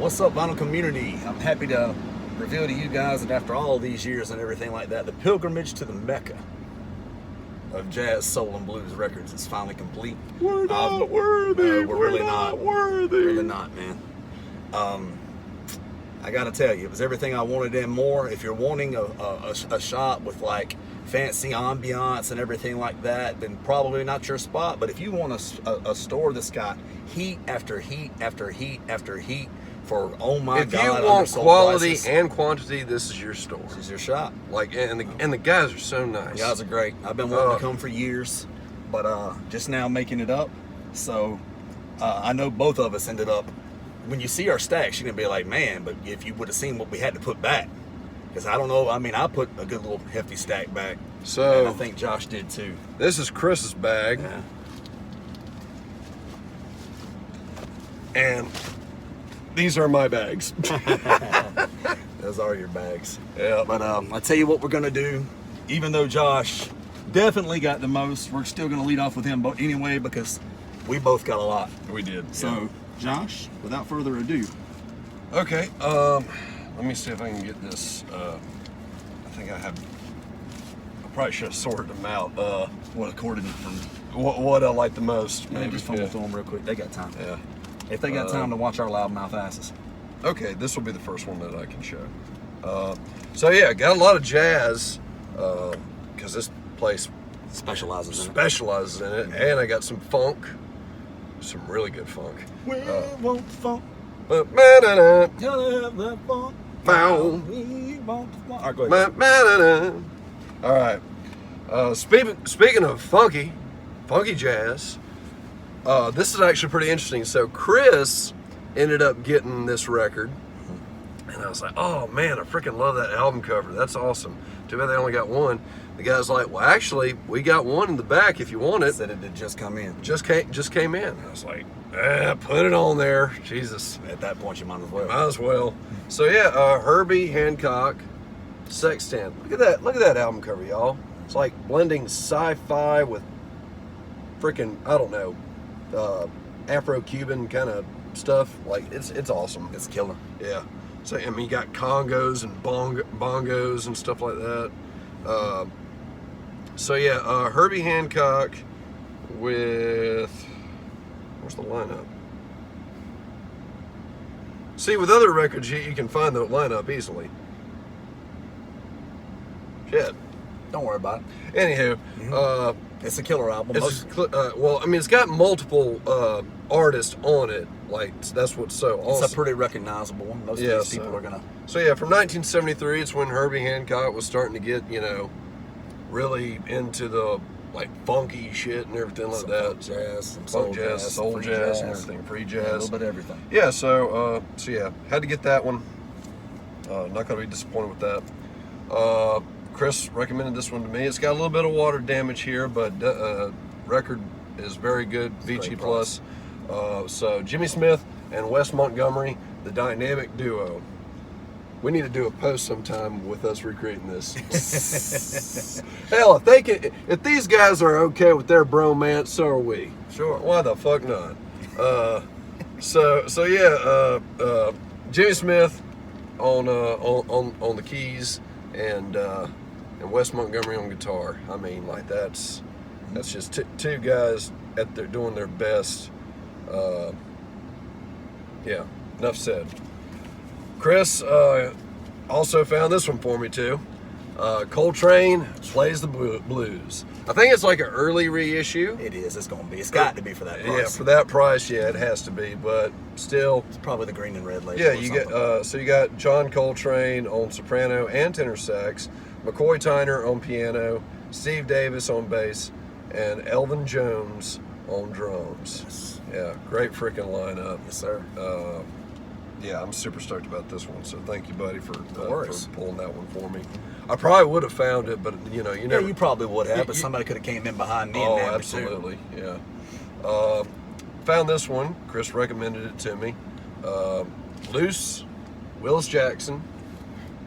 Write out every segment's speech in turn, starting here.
What's up, vinyl community? I'm happy to reveal to you guys that after all these years and everything like that, the pilgrimage to the Mecca of jazz, soul, and blues records is finally complete. We're not worthy. We're really not worthy. Really not, man. I gotta tell you, it was everything I wanted and more. If you're wanting a shop with like fancy ambiance and everything like that, then probably not your spot. But if you want a store that's got heat after heat after heat after heat for, oh my God, if you want quality prices, and quantity, this is your store. this is your shop. Like, and the guys are so nice. The guys are great. I've been wanting to come for years, but just now making it up. So I know both of us ended up, when you see our stacks, you're gonna be like, man, but if you would have seen what we had to put back, because I don't know, I mean, I put a good little hefty stack back. So and I think Josh did too. This is Chris's bag. Yeah. And these are my bags. Those are your bags. Yeah. But I tell you what we're gonna do. Even though Josh definitely got the most, we're still gonna lead off with him anyway, because we both got a lot. We did. So, Josh, without further ado. Okay. Let me see if I can get this. I think I probably should have sorted them out. What according from? What I like the most. Maybe just fumble through them real quick. They got time. Yeah. If they got time to watch our loudmouth asses. Okay, this will be the first one that I can show. So yeah, got a lot of jazz because this place Specializes in it. specializes in it, and I got some funk, some really good funk. We want the funk. Ma-ma-da-da, Gotta have that funk. Foul. We want the funk. All right, go ahead. ma-ma-da-da. All right. Speaking of funky jazz, this is actually pretty interesting. So Chris ended up getting this record, and I was like, oh man, I freaking love that album cover. That's awesome. Too bad they only got one. The guy's like, well, actually, we got one in the back if you want it. Said it did just come in. Just came in. I was like, put it on there. Jesus. At that point, you might as well. Might as well. So yeah, Herbie, Hancock, Sexton. Look at that album cover, y'all. It's like blending sci-fi with freaking, I don't know, Afro-Cuban kind of stuff. Like it's awesome. It's killer. Yeah. So I mean, you got congos and bongos and stuff like that. So yeah, Herbie Hancock with, where's the lineup? See, with other records, you can find the lineup easily. Shit. Don't worry about it. Anywho, It's a killer album. well, I mean, it's got multiple artists on it. Like, that's what's so awesome. It's a pretty recognizable one. Most of these people are gonna. So yeah, from 1973, it's when Herbie Hancock was starting to get, really into the like funky shit and everything like that. Funk jazz, some Funk jazz, soul jazz, and everything, free jazz, a little bit of everything. Yeah, so yeah, had to get that one. Not gonna be disappointed with that. Chris recommended this one to me. It's got a little bit of water damage here, but record is very good. VG Plus. So Jimmy Smith and Wes Montgomery, the dynamic duo. We need to do a post sometime with us recreating this. Hell, if these guys are okay with their bromance, so are we. Sure. Why the fuck not? So yeah, Jimmy Smith on the keys and Wes Montgomery on guitar. I mean, like that's just two guys doing their best. Yeah, enough said. Chris also found this one for me too. Coltrane Plays the Blues. I think it's like an early reissue. It is. It's gonna be. It's got to be for that price. Yeah, for that price, yeah, it has to be. But still, It's probably the green and red label. yeah, or you something. get so you got John Coltrane on soprano and tenor sax, McCoy Tyner on piano, Steve Davis on bass, and Elvin Jones on drums. Yes. Yeah, great freaking lineup. Yes, sir. Yeah, I'm super stoked about this one. So thank you, buddy, for worries. pulling that one for me. I probably would have found it, but you never. Yeah, you probably would have, but You- somebody could have came in behind me Oh, and nabbed it, absolutely, yeah. Found this one. Chris recommended it to me. Loose, Willis Jackson.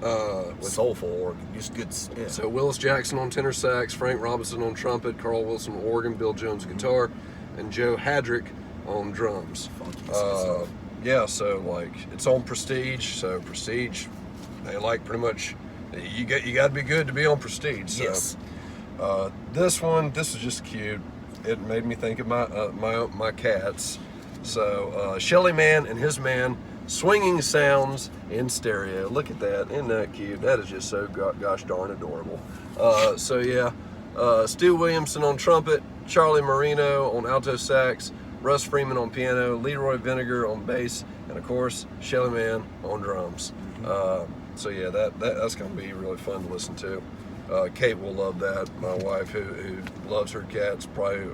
too. Soulful organ. Just good. Yeah. So Willis Jackson on tenor sax, Frank Robinson on trumpet, Carl Wilson on organ, Bill Jones guitar, and Joe Hadrick on drums. Funky stuff. yeah, so like it's on Prestige. So Prestige, they like pretty much you got to be good to be on Prestige. So, Yes. this is just cute. It made me think of my cats. So Shelly Man and his man, swinging sounds in stereo. Look at that, isn't that cute? That is just so gosh darn adorable. So yeah, Stu Williamson on trumpet, Charlie Marino on alto sax, Russ Freeman on piano, Leroy Vinegar on bass, and of course Shelly Man on drums. So yeah, that's gonna be really fun to listen to. Kate will love that. My wife, who loves her cats probably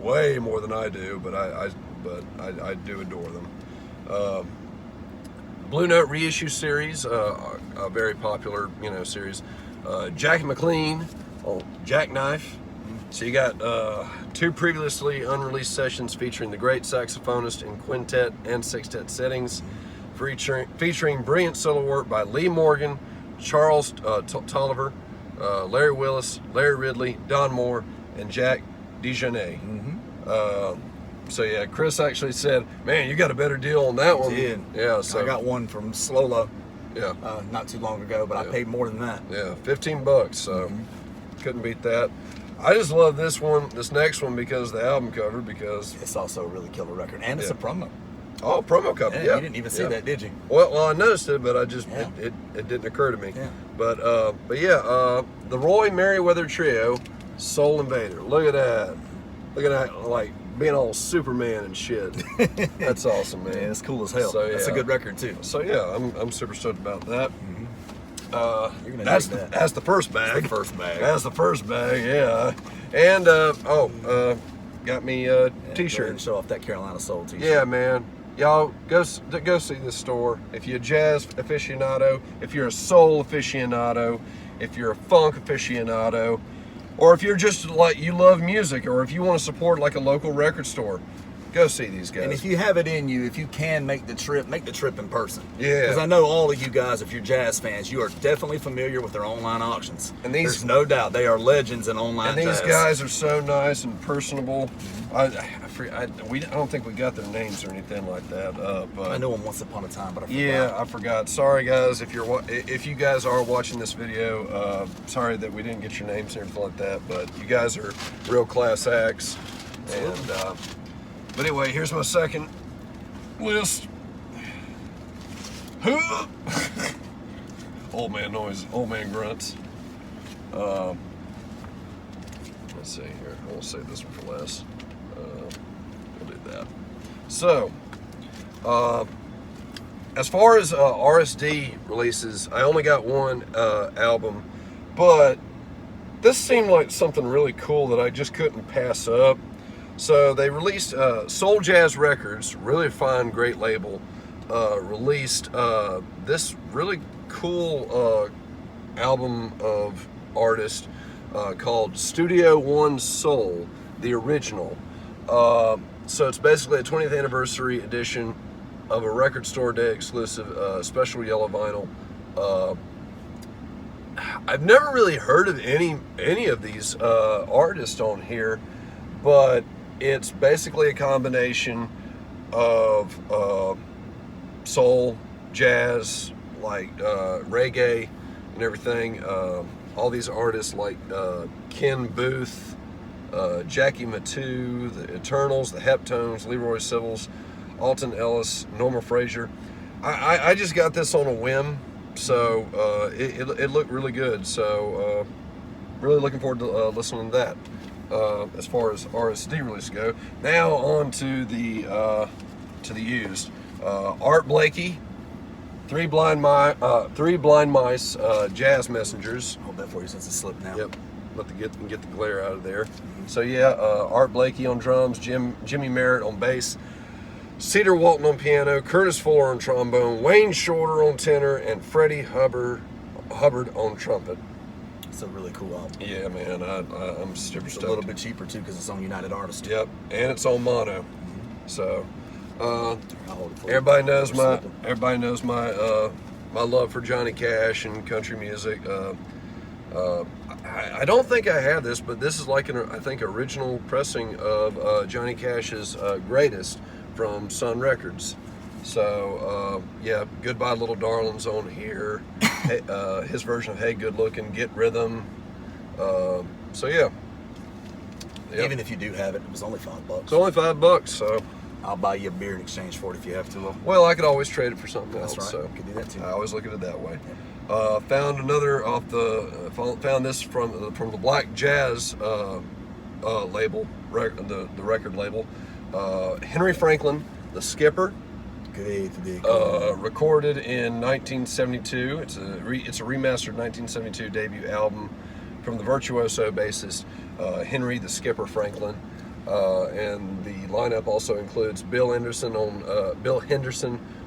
way more than I do, but I do adore them. Blue Note Reissue series, a very popular series. Jackie McLean on Jackknife. So you got 2 previously unreleased sessions featuring the great saxophonist in quintet and sextet settings, featuring brilliant solo work by Lee Morgan, Charles Tolliver, Larry Willis, Larry Ridley, Don Moore, and Jack DeJohnette. So yeah, Chris actually said, "Man, you got a better deal on that one." Did. Yeah, so I got one from Slolo. Yeah, not too long ago, but I paid more than that. Yeah, $15. So couldn't beat that. I just love this next one because of the album cover. Because it's also a really killer record, and it's a promo. Oh, promo cover. Yeah, you didn't even see that, did you? Well, I noticed it, but I just it didn't occur to me. Yeah. But yeah, the Roy Merriweather Trio, Soul Invader. Look at that. Look at that, like being all Superman and shit. That's awesome, man. Yeah, it's cool as hell. So, That's a good record too. So yeah, I'm super stoked about that. You're gonna That's dig that. that's the first bag. First bag. That's the first bag. Yeah. And got me a Go ahead T-shirt. and show off that Carolina Soul T-shirt. Yeah, man. Y'all go see this store. If you're a jazz aficionado, if you're a soul aficionado, if you're a funk aficionado, or if you're just like you love music, or if you want to support like a local record store, go see these guys. And if you have it in you, if you can make the trip in person. Yeah. Because I know all of you guys, if you're jazz fans, you are definitely familiar with their online auctions. And there's no doubt they are legends in online and jazz. these guys are so nice and personable. I don't think we got their names or anything like that. But I knew them once upon a time, but I forgot. Yeah, I forgot. Sorry, guys. If you guys are watching this video, sorry that we didn't get your names and everything like that. But you guys are real class acts. And but anyway, here's my second list. Old man noise, old man grunts. Let's see here. I will save this one for last. We'll do that. So, as far as RSD releases, I only got one album, but this seemed like something really cool that I just couldn't pass up. So they released Soul Jazz Records, really fine, great label, released this really cool album of artists called Studio One Soul, the original. So it's basically a 20th anniversary edition of a Record Store Day exclusive special yellow vinyl. I've never really heard of any of these artists on here, but it's basically a combination of soul, jazz, like reggae and everything. All these artists like Ken Booth, Jackie Matu, the Eternals, the Heptones, Leroy Sibbles, Alton Ellis, Norma Frazier. I just got this on a whim, so it looked really good. So really looking forward to listening to that. As far as RSD releases go, now on to the used. Art Blakey, Three Blind Mice, Jazz Messengers. Hold that for you since it's slipped now. Yep. Get the glare out of there. So yeah, Art Blakey on drums, Jimmy Merritt on bass, Cedar Walton on piano, Curtis Fuller on trombone, Wayne Shorter on tenor, and Freddie Hubbard on trumpet. It's a really cool album. Yeah, man, I'm super It's stoked. a little bit cheaper too because it's on United Artists. Yep, and it's on mono. So I'll hold it for you. everybody knows my my love for Johnny Cash and country music. I don't think I have this, but this is like I think original pressing of Johnny Cash's Greatest from Sun Records. So, yeah, Goodbye Little Darling's on here. Hey, his version of Hey Good Looking, Get Rhythm. So, yeah. Yep. Even if you do have it, it was only $5. It's only $5, so. I'll buy you a beer in exchange for it if you have to. Well, I could always trade it for something else. That's right. So You could do that too. I always look at it that way. Found another off the. Found this from the Black Jazz label, the record label. Henry Franklin, the Skipper. Good. Recorded in 1972. It's a remastered 1972 debut album from the virtuoso bassist Henry the Skipper Franklin. And the lineup also includes Bill Henderson on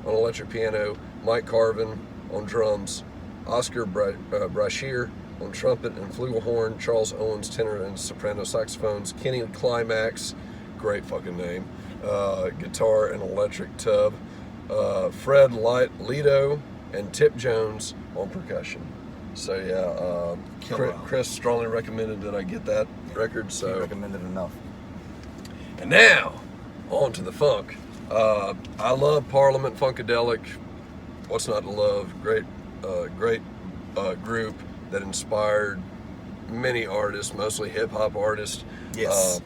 electric piano, Mike Carvin on drums, Oscar Brashear on trumpet and flugelhorn, Charles Owens tenor and soprano saxophones, Kenny Climax, great fucking name, guitar and electric tub, Fred Lido and Tip Jones on percussion. So yeah, Chris strongly recommended that I get that record. So recommended enough. And now, on to the funk. I love Parliament Funkadelic. What's not to love? Great group that inspired many artists, mostly hip-hop artists. Yes.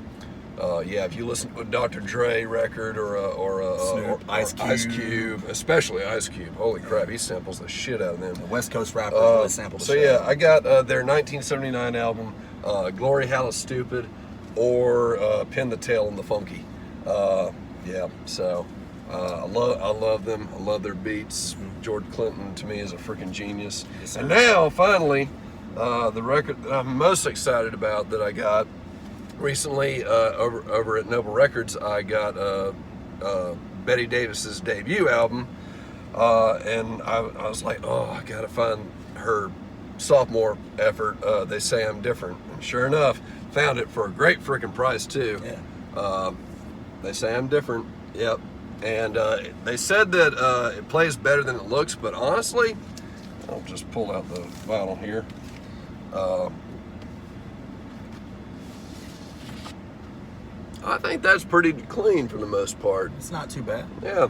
Yeah, if you listen to a Dr. Dre record or Ice Cube. Especially Ice Cube. Holy crap, he samples the shit out of them. The West Coast rappers really sampled the So shit yeah, out of I got their 1979 album, Glory Hall is Stupid, or Pin the Tail on the Funky. Yeah, so I love them. I love their beats. George Clinton to me is a freaking genius. Yes, and now finally, the record that I'm most excited about that I got recently over at Noble Records, I got Betty Davis's debut album, and I was like, oh, I gotta find her sophomore effort. They Say I'm Different, and sure enough, found it for a great freaking price too. Yeah. They Say I'm Different. Yep. And they said that it plays better than it looks, but honestly, I'll just pull out the vinyl here. I think that's pretty clean for the most part. It's not too bad. Yeah,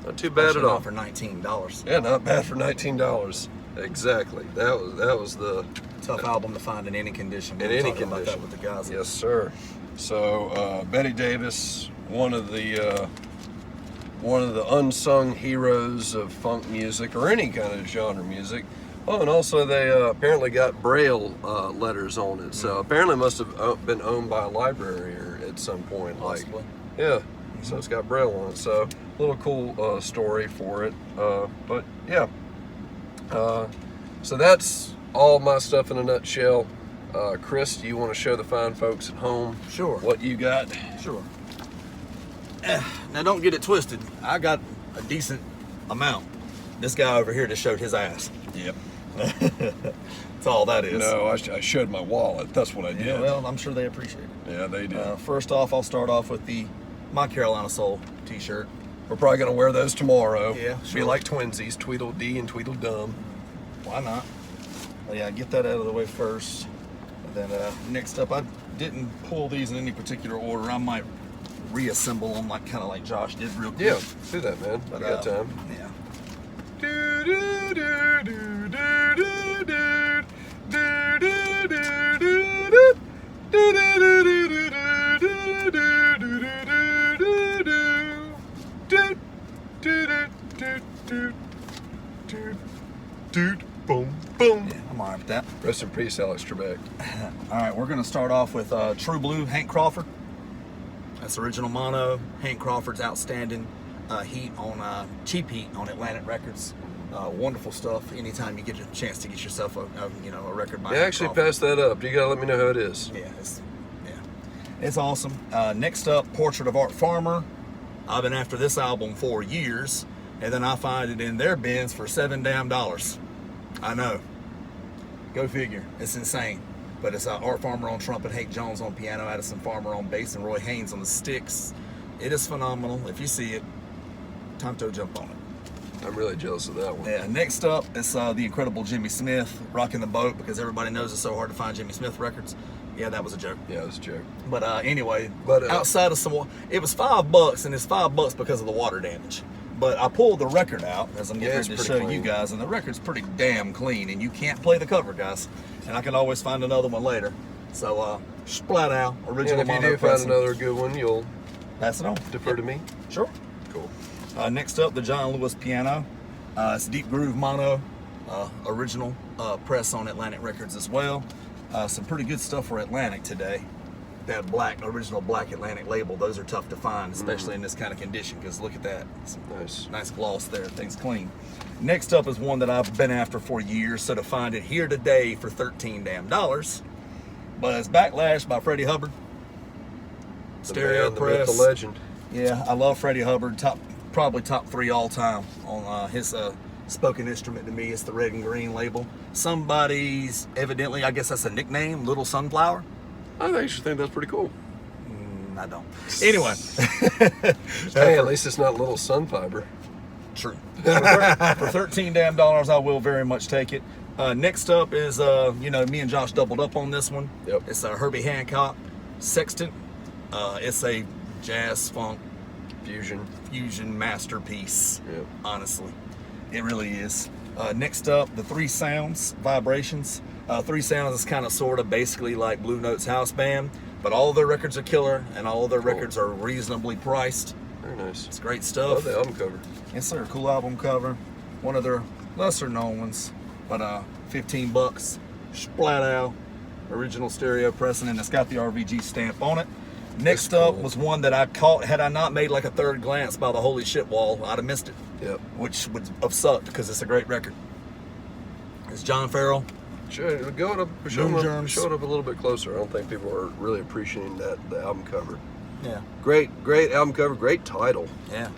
not too bad at all. Not for $19. Yeah, not bad for $19. Exactly. That was the Tough album to find in any condition. in We were any talking about condition. that with the guys. Yes, sir. So Betty Davis, one of the unsung heroes of funk music or any kind of genre music. Oh, and also they apparently got Braille letters on it. So apparently it must have been owned by a library or at some point. Possibly. Yeah. So it's got Braille on it. So a little cool story for it. But yeah. So that's all my stuff in a nutshell. Chris, do you want to show the fine folks at home Sure. what you got? Sure. Now don't get it twisted. I got a decent amount. This guy over here just showed his ass. Yep. That's all that is. No, I showed my wallet. That's what I did. Yeah, well, I'm sure they appreciate it. Yeah, they did. First off, I'll start off with the My Carolina Soul t-shirt. We're probably going to wear those tomorrow. Yeah, Be sure. like twinsies, Tweedledee and Tweedledum. Why not? Well, yeah, get that out of the way first. And then next up, I didn't pull these in any particular order. I might reassemble them kind of like Josh did real quick. Yeah, do that, man. But, I got time. Yeah. Boom, boom. Yeah, I'm all right with that. Rest in peace, Alex Trebek. All right, we're going to start off with True Blue, Hank Crawford. That's original mono. Hank Crawford's outstanding heat on Cheap Heat on Atlantic Records. Wonderful stuff. Anytime you get a chance to get yourself a record by Yeah, Hank actually Crawford. pass that up. You got to let me know who it is. Yeah, it's awesome. Next up, Portrait of Art Farmer. I've been after this album for years, and then I find it in their bins for $7 damn. I know. Go figure. It's insane. But it's Art Farmer on trumpet, Hank Jones on piano, Addison Farmer on bass, and Roy Haynes on the sticks. It is phenomenal. If you see it, time to jump on it. I'm really jealous of that one. Yeah. Next up, it's the incredible Jimmy Smith, Rocking the Boat, because everybody knows it's so hard to find Jimmy Smith records. Yeah, that was a joke. Yeah, it's a joke. But anyway, But, outside of some, it was $5, and it's $5 because of the water damage. But I pulled the record out as I'm getting it's ready to pretty show you clean. guys, and the record's pretty damn clean, and you can't play the cover, guys. And I can always find another one later. So, splat out, original And if you mono do find pressing. another good one, you'll Pass it on. defer to me. Sure. Cool. Next up, the John Lewis piano. It's deep groove mono, original press on Atlantic Records as well. Some pretty good stuff for Atlantic today. That original black Atlantic label, those are tough to find, especially in this kind of condition, because look at that. Some nice gloss there, thing's clean. Next up is one that I've been after for years, so to find it here today for $13 damn, but it's Backlash by Freddie Hubbard. Stereo man, the press. myth, the legend. Yeah, I love Freddie Hubbard. Probably top 3 all time on his spoken instrument. To me, it's the red and green label. Somebody's evidently, I guess that's a nickname, Little Sunflower. I actually think that's pretty cool. I don't. Anyway, Hey, at least it's not little sun fiber. true. For $13 damn, I will very much take it. Next up is me and Josh doubled up on this one. Yep. It's a Herbie Hancock Sexton. It's a jazz funk fusion masterpiece. Yep. Honestly, it really is. Next up, the Three Sounds Vibrations. Three Sounds is kind of sort of basically like Blue Note's house band, but all of their records are killer and all of their records are reasonably priced. Very nice. It's great Love stuff. the album cover. Yes, sir. Cool album cover. One of their lesser known ones, but $15. Splat out. Original stereo pressing, and it's got the RVG stamp on it. Next That's up cool. was one that I caught. Had I not made like a third glance by the holy shit wall, I'd have missed it. Yep. Which would have sucked because it's a great record. It's John Farrell. Show it up a little bit closer. I don't think people are really appreciating the album cover. Yeah. Great album cover, great title. Yeah.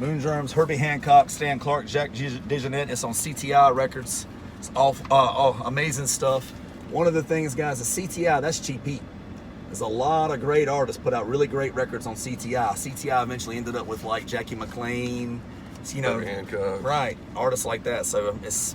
Moon Germs, Herbie Hancock, Stan Clark, Jack DeJohnette. It's on CTI Records. It's all amazing stuff. One of the things, guys, is CTI, that's cheap heat. There's a lot of great artists put out really great records on CTI. CTI eventually ended up with like Jackie McLean, Herbie Hancock. right, artists like that. So it's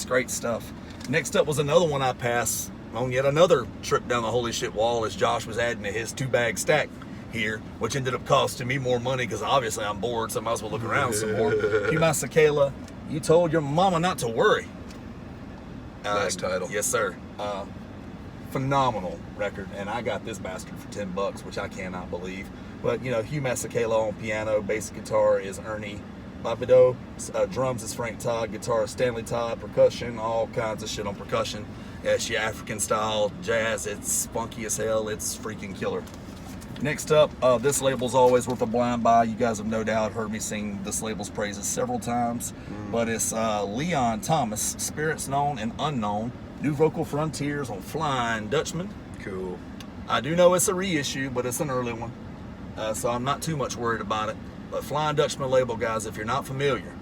great stuff. Next up was another one I passed on yet another trip down the holy shit wall as Josh was adding to his 2-bag stack here, which ended up costing me more money because obviously I'm bored, so I might as well look around some more. Huma Sakala, You Told Your Mama Not to Worry. Nice title. Yes, sir. Phenomenal record, and I got this bastard for $10, which I cannot believe. But Hugh Masekela on piano, bass guitar is Ernie Babido, drums is Frank Todd, guitar is Stanley Todd, percussion, all kinds of shit on percussion. It's your African style jazz. It's funky as hell. It's freaking killer. Next up, this label's always worth a blind buy. You guys have no doubt heard me sing this label's praises several times, but it's Leon Thomas, Spirits Known and Unknown, New Vocal Frontiers on Flying Dutchman. Cool. I do know it's a reissue, but it's an early one, so I'm not too much worried about it. But Flying Dutchman label, guys, if you're not familiar,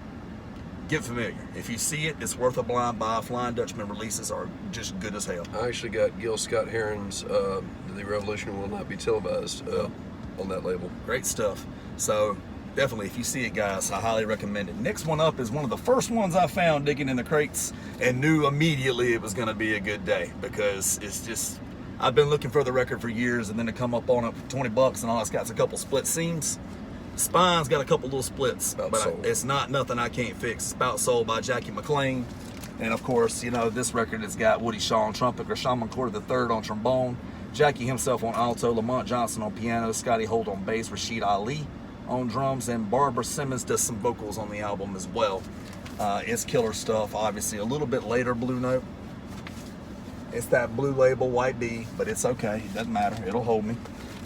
get familiar. If you see it, it's worth a blind buy. Flying Dutchman releases are just good as hell. I actually got Gil Scott Heron's The Revolution Will Not Be Televised on that label. Great stuff. So definitely, if you see it, guys, I highly recommend it. Next one up is one of the first ones I found digging in the crates and knew immediately it was going to be a good day because it's just, I've been looking for the record for years, and then to come up on it for $20 and all it's got a couple split seams. Spine's got a couple little splits, but it's not nothing I can't fix. It's About Soul by Jackie McLean. And of course, this record has got Woody Shaw on trumpet, Gershon McCord III on trombone, Jackie himself on alto, Lamont Johnson on piano, Scotty Holt on bass, Rashid Ali on drums, and Barbara Simmons does some vocals on the album as well. It's killer stuff. Obviously, a little bit later Blue Note. It's that blue label, white D, but it's okay. It doesn't matter. It'll hold me.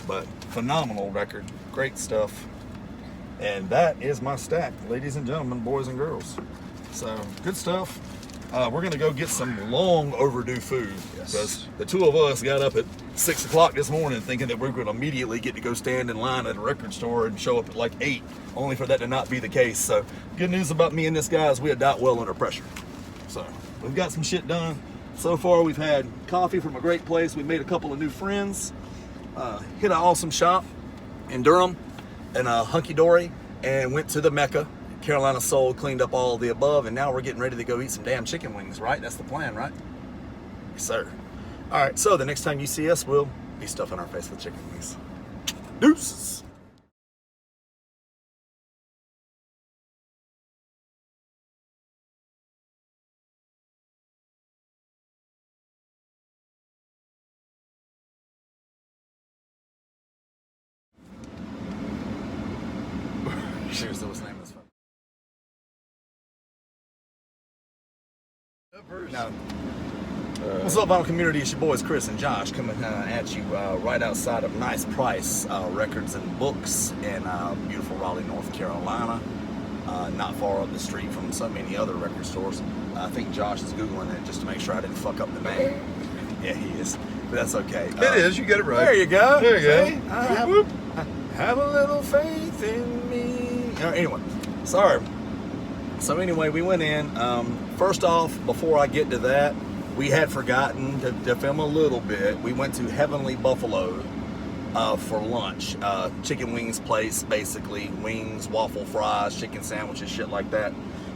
But phenomenal record. Great stuff. And that is my stack, ladies and gentlemen, boys and girls. So, good stuff. We're going to go get some long overdue food. Yes. Because the two of us got up at 6 o'clock this morning thinking that we were going to immediately get to go stand in line at a record store and show up at like 8, only for that to not be the case. So, good news about me and this guy is we adapt well under pressure. So, we've got some shit done. So far, we've had coffee from a great place. We made a couple of new friends. Hit an awesome shop in Durham and Hunky Dory, and went to the Mecca. Carolina Soul, cleaned up all of the above, and now we're getting ready to go eat some damn chicken wings, right? That's the plan, right? Yes, sir. All right, so the next time you see us, we'll be stuffing our face with chicken wings. Deuces. Seriously, what's the name of this phone? No. What's up, Vinyl Community? It's your boys Chris and Josh coming at you right outside of Nice Price Records and Books in beautiful Raleigh, North Carolina. Not far up the street from so many other record stores. I think Josh is Googling it just to make sure I didn't fuck up the name. Yeah, he is. But that's okay. It is. You got it right. There you go. There you See? go. Have a little faith in me. Anyway, sorry. So anyway, we went in. First off, before I get to that, we had forgotten to film a little bit. We went to Heavenly Buffalo for lunch. Chicken wings place, basically. Wings, waffle fries, chicken sandwiches, shit like that.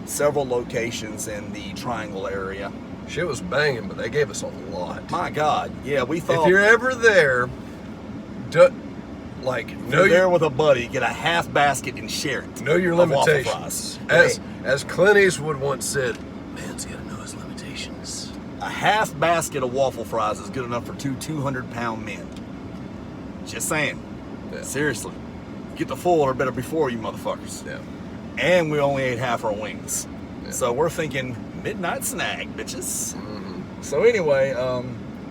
Several locations in the Triangle area. Shit was banging, but they gave us a lot. My God. Yeah, we thought... If you're ever there, you're there with a buddy, get a half basket and share it. Know your of waffle limitations. fries. As Clint Eastwood once said, man's got to know his limitations. A half basket of waffle fries is good enough for two 200-pound men. Just saying. Yeah. Seriously. Get the full or better before you motherfuckers. Yeah. And we only ate half our wings. Yeah. So we're thinking midnight snack, bitches. Mm-hmm. So anyway,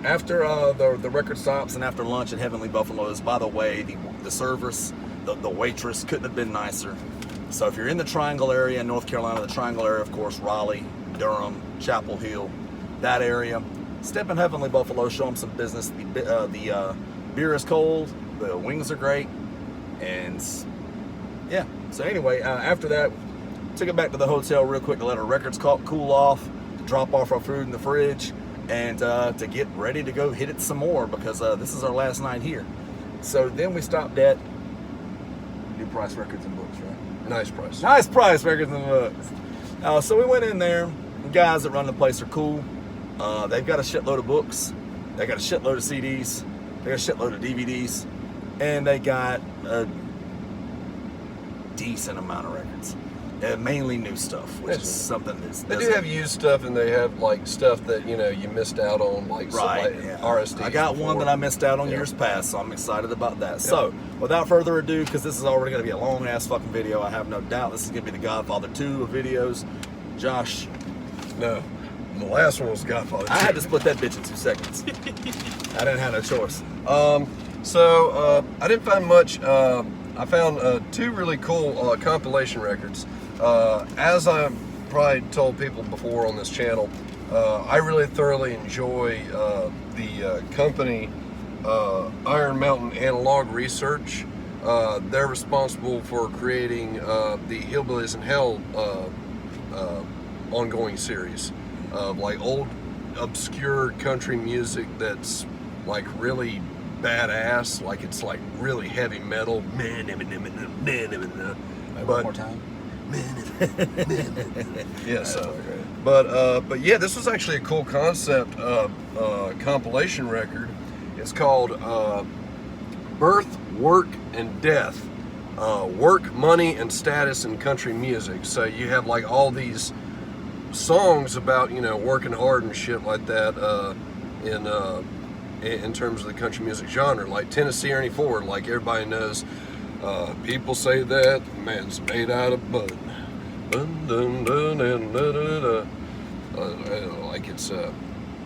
after the record stops and after lunch at Heavenly Buffalo's, by the way, the service, the waitress couldn't have been nicer. So if you're in the Triangle area, North Carolina, the Triangle area, of course, Raleigh, Durham, Chapel Hill, that area, step in Heavenly Buffalo, show them some business. The beer is cold, the wings are great, and yeah. So anyway, after that, took it back to the hotel real quick to let our records cool off, to drop off our food in the fridge, and to get ready to go hit it some more because this is our last night here. So then we stopped at New Price Records and Books, right? Nice price. Nice Price Records and Books. So we went in there. The guys that run the place are cool. They've got a shitload of books. They got a shitload of CDs. They got a shitload of DVDs. And they got a decent amount of records. Mainly new stuff, which is something that's... They do have used stuff, and they have like stuff that you missed out on, like RSD. I got one that I missed out on years past, so I'm excited about that. So, without further ado, because this is already going to be a long ass fucking video, I have no doubt this is going to be the Godfather 2 of videos. Josh, No, the last one was Godfather 2. I had to split that bitch in 2 seconds. I didn't have no choice. So I didn't find much. I found 2 really cool compilation records. As I probably told people before on this channel, I really thoroughly enjoy the company Iron Mountain Analog Research. They're responsible for creating the Hillbillies in Hell ongoing series of like old obscure country music that's like really badass, like it's like really heavy metal. One more time. Yeah, so, but yeah, this was actually a cool concept compilation record. It's called Birth, Work, and Death. Work, Money, and Status in Country Music. So you have like all these songs about working hard and shit like that in terms of the country music genre, like Tennessee Ernie Ford, like everybody knows. People say that man's made out of mud. Like it's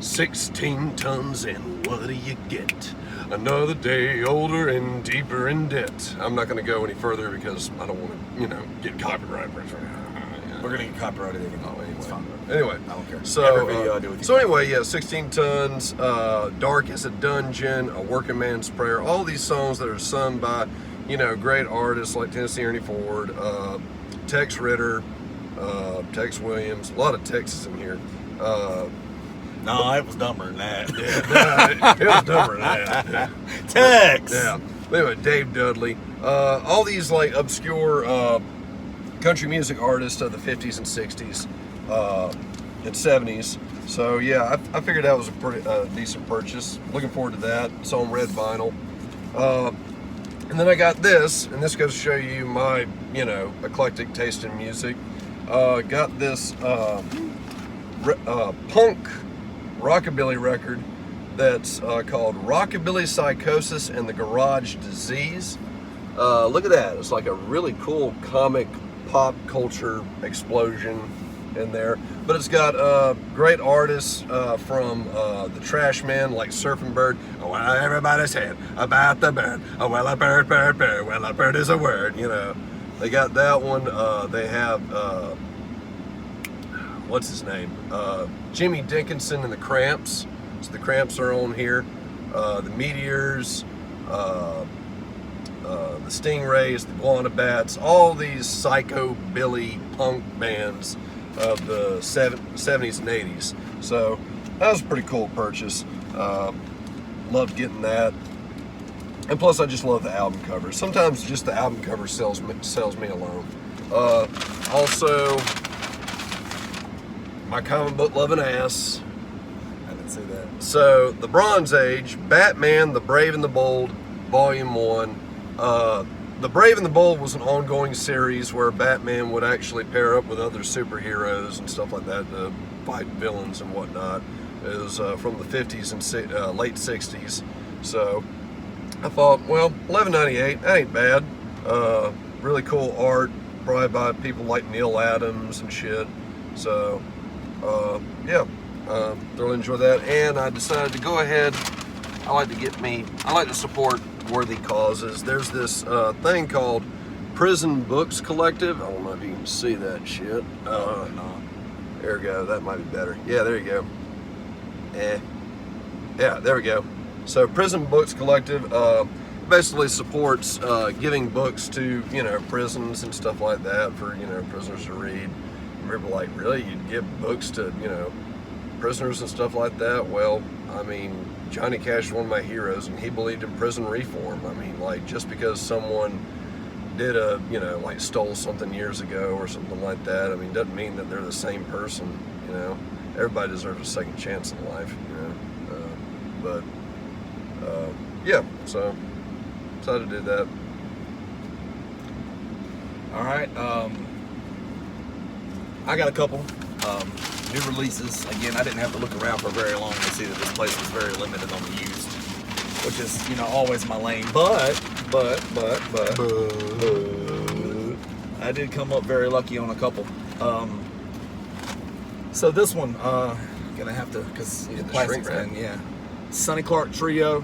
16 tons, and what do you get? Another day older and deeper in debt. I'm not going to go any further because I don't want to, get copyright. We're going to get copyrighted anyway. It's fine. Anyway, I don't care. So, Every video I do with you. So anyway, yeah, 16 Tons, Dark as a Dungeon, A Working Man's Prayer, all these songs that are sung by, great artists like Tennessee Ernie Ford, Tex Ritter, Tex Williams, a lot of Texas in here. No, it was dumber than that. Yeah, it was dumber than that. Tex! Yeah. Anyway, Dave Dudley, all these like obscure country music artists of the 50s and 60s and 70s. So yeah, I figured that was a pretty decent purchase. Looking forward to that. It's on red vinyl. And then I got this, and this goes to show you my, eclectic taste in music. Got this punk rockabilly record that's called Rockabilly Psychosis and the Garage Disease. Look at that. It's like a really cool comic pop culture explosion in there. But it's got great artists from the Trash Men, like Surfing Bird. Oh, well, everybody said about the bird. Oh, well, a bird, bird, bird. Well, a bird is a word, you know. They got that one. They have, what's his name? Jimmy Dickinson and the Cramps. So the Cramps are on here. The Meteors, the Stingrays, the Guanabats, all these psychobilly punk bands of the 70s and 80s. So that was a pretty cool purchase. Loved getting that. And plus I just love the album covers. Sometimes just the album cover sells me alone. Also, my comic book loving ass. I didn't see that. So, the Bronze Age, Batman, The Brave and the Bold, Volume 1. The Brave and the Bold was an ongoing series where Batman would actually pair up with other superheroes and stuff like that to fight villains and whatnot. It was from the 50s and late 60s. So, I thought, well, $11.98, that ain't bad. Really cool art, probably by people like Neil Adams and shit. So, yeah. Thoroughly enjoy that, and I decided to go ahead. I like to support worthy causes. There's this thing called Prison Books Collective. I don't know if you can see that shit. No. There we go. That might be better. Yeah, there you go. Yeah, there we go. So Prison Books Collective basically supports giving books to, you know, prisons and stuff like that for, you know, prisoners to read. And people are like, really? You'd give books to, you know, prisoners and stuff like that? Well, I mean, Johnny Cash is one of my heroes, and he believed in prison reform. I mean, like, just because someone did like stole something years ago or something like that, I mean, doesn't mean that they're the same person, you know. Everybody deserves a second chance in life, you know. Yeah, so decided to do that. All right. I got a couple new releases. Again, I didn't have to look around for very long to see that this place was very limited on the used, which is, you know, always my lane. But I did come up very lucky on a couple. So this one, gonna have to, because the shrink wrap. yeah. Sonny Clark Trio.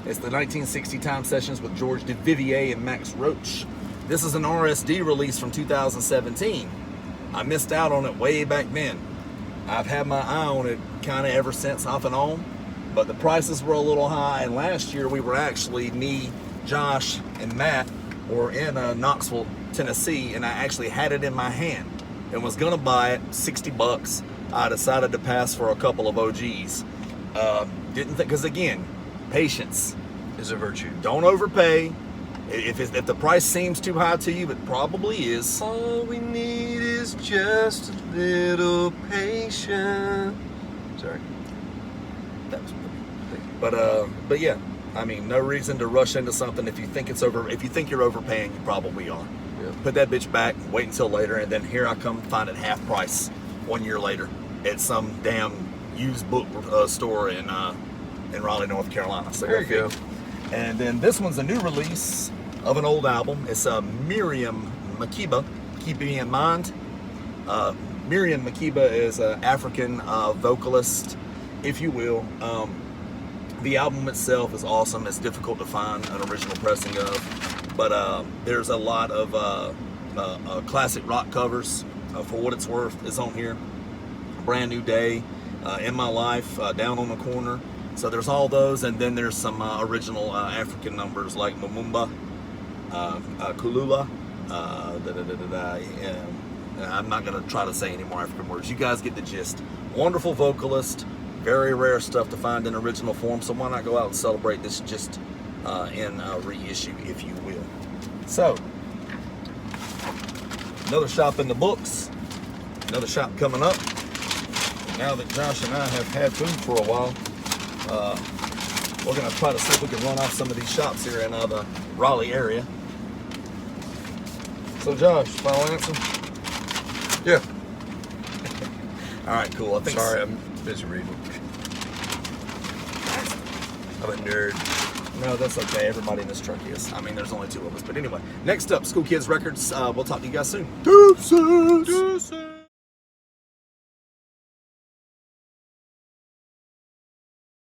It's the 1960 time sessions with George Vivier and Max Roach. This is an RSD release from 2017. I missed out on it way back then. I've had my eye on it kind of ever since, off and on, but the prices were a little high, and last year we were actually, me, Josh, and Matt were in Knoxville, Tennessee, and I actually had it in my hand and was gonna buy it, $60. I decided to pass for a couple of OGs. Didn't think, because again, patience Is a virtue. don't overpay. If the price seems too high to you, it probably is. All we need is just a little patience. Sorry. That was but yeah, I mean, no reason to rush into something. If you think you're overpaying, you probably are. Yeah. Put that bitch back, wait until later, and then here I come find it half price 1 year later at some damn used book store in Raleigh, North Carolina. So There you go. And then this one's a new release of an old album. It's Miriam Makeba, Keep Me in Mind. Miriam Makeba is an African vocalist, if you will. The album itself is awesome. It's difficult to find an original pressing of, but there's a lot of classic rock covers. For What It's Worth is on here. Brand New Day, In My Life, Down on the Corner. So there's all those, and then there's some original African numbers like Mumumba, Kulula. I'm not going to try to say any more African words. You guys get the gist. Wonderful vocalist. Very rare stuff to find in original form, so why not go out and celebrate this just in reissue, if you will. So, another shop in the books. Another shop coming up. Now that Josh and I have had food for a while, we're going to try to see if we can run off some of these shops here in the Raleigh area. So Josh, final answer? Yeah. All right, cool. I think. Sorry, I'm busy reading. I'm a nerd. No, that's okay. Everybody in this truck is. I mean, there's only 2 of us. But anyway, next up, School Kids Records. We'll talk to you guys soon. Deuces.